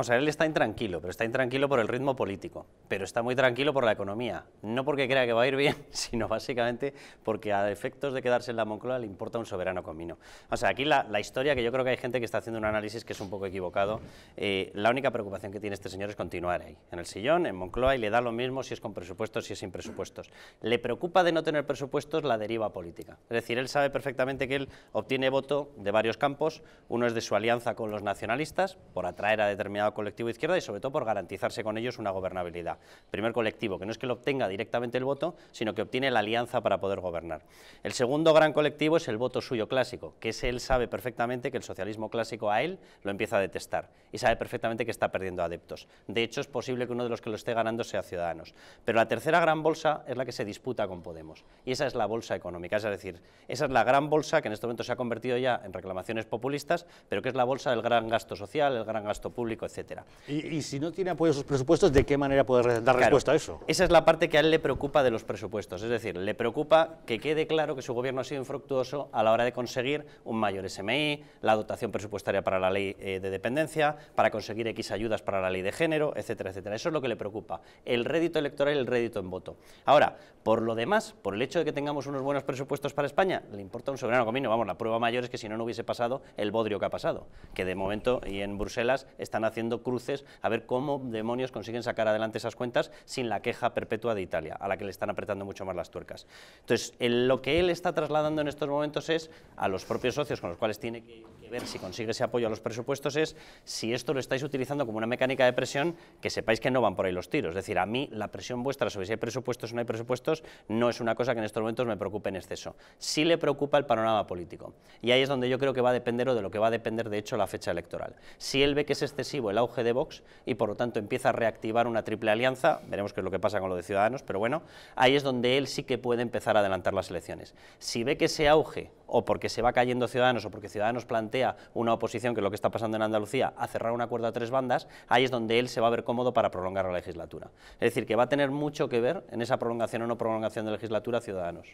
O sea, él está intranquilo, pero está intranquilo por el ritmo político, pero está muy tranquilo por la economía, no porque crea que va a ir bien, sino básicamente porque a efectos de quedarse en la Moncloa le importa un soberano comino. O sea, aquí la historia, que yo creo que hay gente que está haciendo un análisis que es un poco equivocado, la única preocupación que tiene este señor es continuar ahí, en el sillón, en Moncloa, y le da lo mismo si es con presupuestos, si es sin presupuestos. Le preocupa de no tener presupuestos la deriva política, es decir, él sabe perfectamente que él obtiene voto de varios campos, uno es de su alianza con los nacionalistas, por atraer a determinados colectivo de izquierda y sobre todo por garantizarse con ellos una gobernabilidad. Primer colectivo, que no es que lo obtenga directamente el voto, sino que obtiene la alianza para poder gobernar. El segundo gran colectivo es el voto suyo clásico, que él sabe perfectamente que el socialismo clásico a él lo empieza a detestar y sabe perfectamente que está perdiendo adeptos. De hecho, es posible que uno de los que lo esté ganando sea Ciudadanos. Pero la tercera gran bolsa es la que se disputa con Podemos, y esa es la bolsa económica, es decir, esa es la gran bolsa que en este momento se ha convertido ya en reclamaciones populistas, pero que es la bolsa del gran gasto social, el gran gasto público, etcétera. Y si no tiene apoyo a sus presupuestos, ¿de qué manera puede dar respuesta a eso? Esa es la parte que a él le preocupa de los presupuestos, es decir, le preocupa que quede claro que su gobierno ha sido infructuoso a la hora de conseguir un mayor SMI, la dotación presupuestaria para la ley de dependencia, para conseguir X ayudas para la ley de género, etcétera, etcétera. Eso es lo que le preocupa, el rédito electoral y el rédito en voto. Ahora, por lo demás, por el hecho de que tengamos unos buenos presupuestos para España, le importa un soberano comino. Vamos, la prueba mayor es que si no, no hubiese pasado el bodrio que ha pasado, que de momento y en Bruselas están haciendo cruces a ver cómo demonios consiguen sacar adelante esas cuentas sin la queja perpetua de Italia, a la que le están apretando mucho más las tuercas. Entonces, lo que él está trasladando en estos momentos es a los propios socios con los cuales tiene que ver si consigue ese apoyo a los presupuestos, es si esto lo estáis utilizando como una mecánica de presión, que sepáis que no van por ahí los tiros. Es decir, a mí la presión vuestra sobre si hay presupuestos o no hay presupuestos no es una cosa que en estos momentos me preocupe en exceso. Sí le preocupa el panorama político, y ahí es donde yo creo que va a depender, o de lo que va a depender de hecho la fecha electoral. Si él ve que es excesivo el auge de Vox y por lo tanto empieza a reactivar una triple alianza, veremos qué es lo que pasa con lo de Ciudadanos, pero bueno, ahí es donde él sí que puede empezar a adelantar las elecciones. Si ve que ese auge, o porque se va cayendo Ciudadanos, o porque Ciudadanos plantea una oposición, que es lo que está pasando en Andalucía, a cerrar un acuerdo a tres bandas, ahí es donde él se va a ver cómodo para prolongar la legislatura. Es decir, que va a tener mucho que ver en esa prolongación o no prolongación de legislatura Ciudadanos.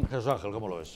Jesús Ángel, ¿cómo lo ves?